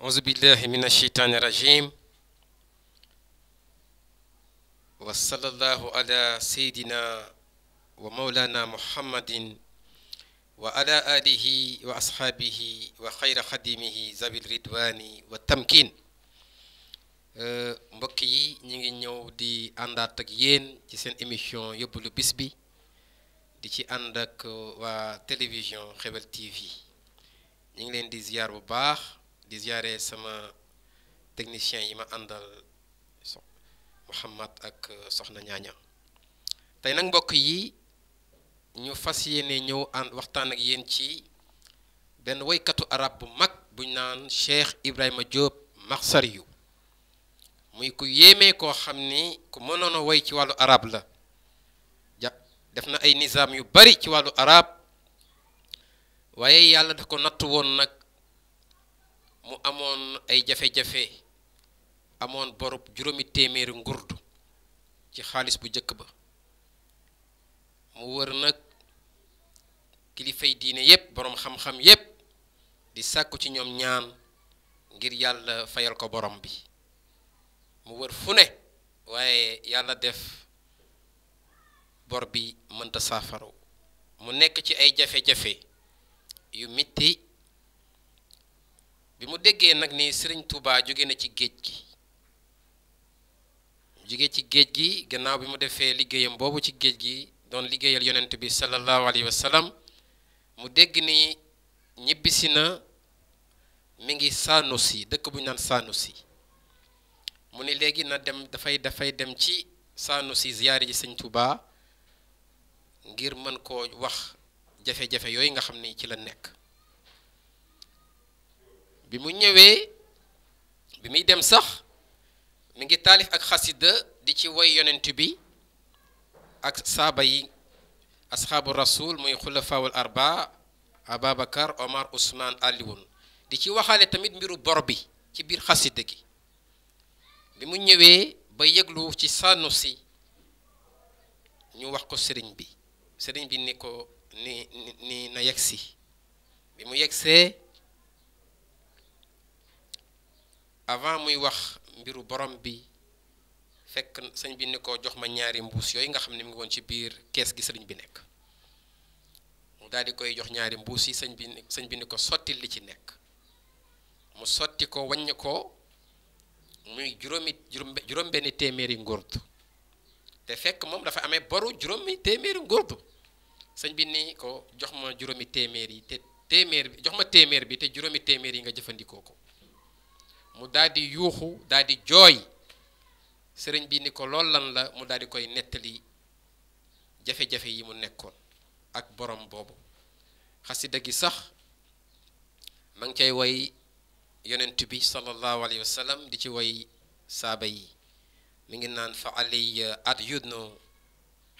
أعوذ بالله من الشيطان الرجيم وصلى الله على سيدنا ومولانا محمد وعلى آله وأصحابه وخير خديمه ذوي الرضوان والتمكين mbokk yi ñi ngi ñëw di àndaat ak yéen ci seen émission yóbbalu bis bi di ci ànd ak waa télévision Xewel TV ñi ngi leen di ziar bu baax di ziare sama technicien yi ma àndal Muhammad ak soxna ñaaña tey nag mbokk yi ñu fas yéene ñëw waxtaan ak yéen ci benn woykatu arab bu mag buñ naan Cheikh Ibrahima Diop Makhsariyu muy ku yéemee koo xam ni ku mënoon a woy ci wàllu arab la def na ay nizaam yu bari ci wàllu arab waaye yàlla da ko natt woon nag mu amoon ay jafe-jafe amoon borub juróomi téeméeri ngurdu ci xaalis bu njëkk ba mu wër nag kilifay diine yépp boroom xam-xam yépp di sàkku ci ñoom ñaan ngir yàlla fayal ko borom bi mu wër fu ne waaye yàlla def bor bi mënta saafaraw mu nekk ci ay jafe-jafe yu mitti bi mu déggee nag ni Sëriñ Tuubaa jóge na ci géej gi jóge ci géej gi gannaaw bi mu defee liggéeyam boobu ci géej gi doon liggéeyal yonent bi sallallahu alayhi wa sallam mu dégg ni ñibbisi na mi ngi Sanusi dëkk bu ñu naan Sanusi mu ni léegi na dem dafay dem ci Sanusi ziyaare ji Sëñ Tuubaa ngir mën koo wax jafe-jafe yooyu nga xam ni ci la nekk bi mu ñëwee bi muy dem sax mi ngi taalif ak xasida di ci woy yonent bi ak saaba yi asxaabu rasul muy xulafaawul arba Ababacar Omar Ousmane Alioune di ci waxaale tamit mbiru bor bi ci biir xasida gi bi mu ñëwee ba yëglu ci Sanusi ñu wax ko sëriñ bi ni ko ni na yegsi bi mu yegsee avant muy wax mbiru borom bi fekk sëñ bi ni ko jox ma ñaari mbuus yooyu nga xam ne mu ngi woon ci biir kees gi sëriñ bi nekk mu daal di koy jox ñaari mbuus yi sëñ bi ni ko sotti li ci nekk mu sotti ko wàññi ko muy juróom benn téeméeri ngurdu te fekk moom dafa amee boru juróomi téeméeri ngurdu sëñ bi ni ko jox ma juróomi téeméer yi te jox ma téeméer bi te juróomi téeméer yi nga jëfandikoo ko mu daal di yuuxu daal di jooy sëriñ bi ni ko lool lan la mu daal di koy nettali jafe-jafe yi mu nekkoon ak borom boobu xasida gi sax ma ngi cay woy yonent bi sallallahu alayhi wa sallam di ci woy saaba yi mi ngi naan fa aliya at yudno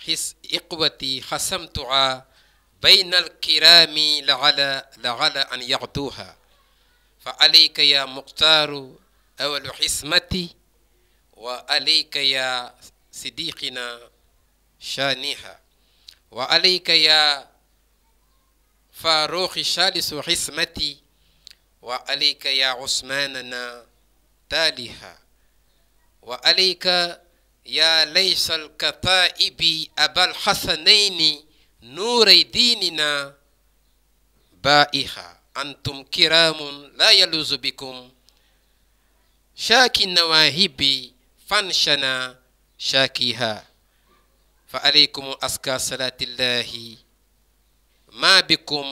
xis iqwati xasamtuha bayna alkiraami la ala an yaxduha fa alayka ya muxtaaru awalu xismati wa alayka ya sidiqina shaaniha wa alayka ya faaruqi saalisu xismati wa alayka ya usmaanana taaliha wa alayka ya laysa alkataibi abal xasanayni nuuray diinina baa'iha antum kiraamun la yaluuzu bikum shaaki nawaahibi fanshana shaakiha fa alaykum aska salaatillahi ma bikum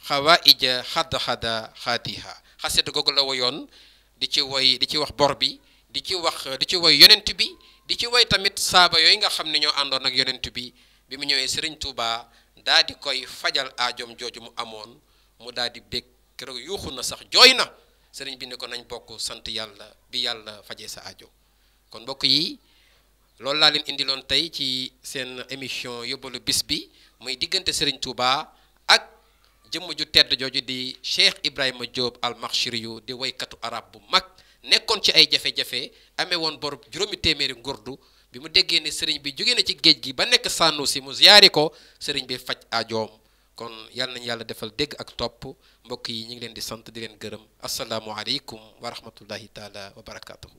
xawaija xada xaadiha xasida googu la woyoon di ci wax bor bi di ci woy yonent bi di ci woy tamit saaba yooyu nga xam ne ñoo àndoon ak yonent bi bi mu ñëwee Sëriñ Tuubaa daal di koy fajal aajoom jooju mu amoon mu daal di bég keroog yuuxu na sax jooy na sëriñ bi ne ko nañ bokk sant yàlla bi yàlla fajee sa aajo kon mbokk yi loolu laa leen indiloon tey ci seen émission yóbbalu bis bi muy diggante Sëriñ Tuubaa ak jëmm ju tedd jooju di Cheikh Ibrahima Diop al Makhsariyu di woykatu arab bu mag nekkoon ci ay jafe-jafe amee woon bor juróomi téeméeri ngurdu bi mu déggee ne sëriñ bi jóge na ci géej gi ba nekk Sanusi mu ziyaari ko sëriñ bi faj aajoom kon yàlla nañu yàlla defal dégg ak topp mbokk yi ñu ngi leen di sant di leen gërëm asalaamualeykum wa rahmatullahi taala wa barakaatuhu.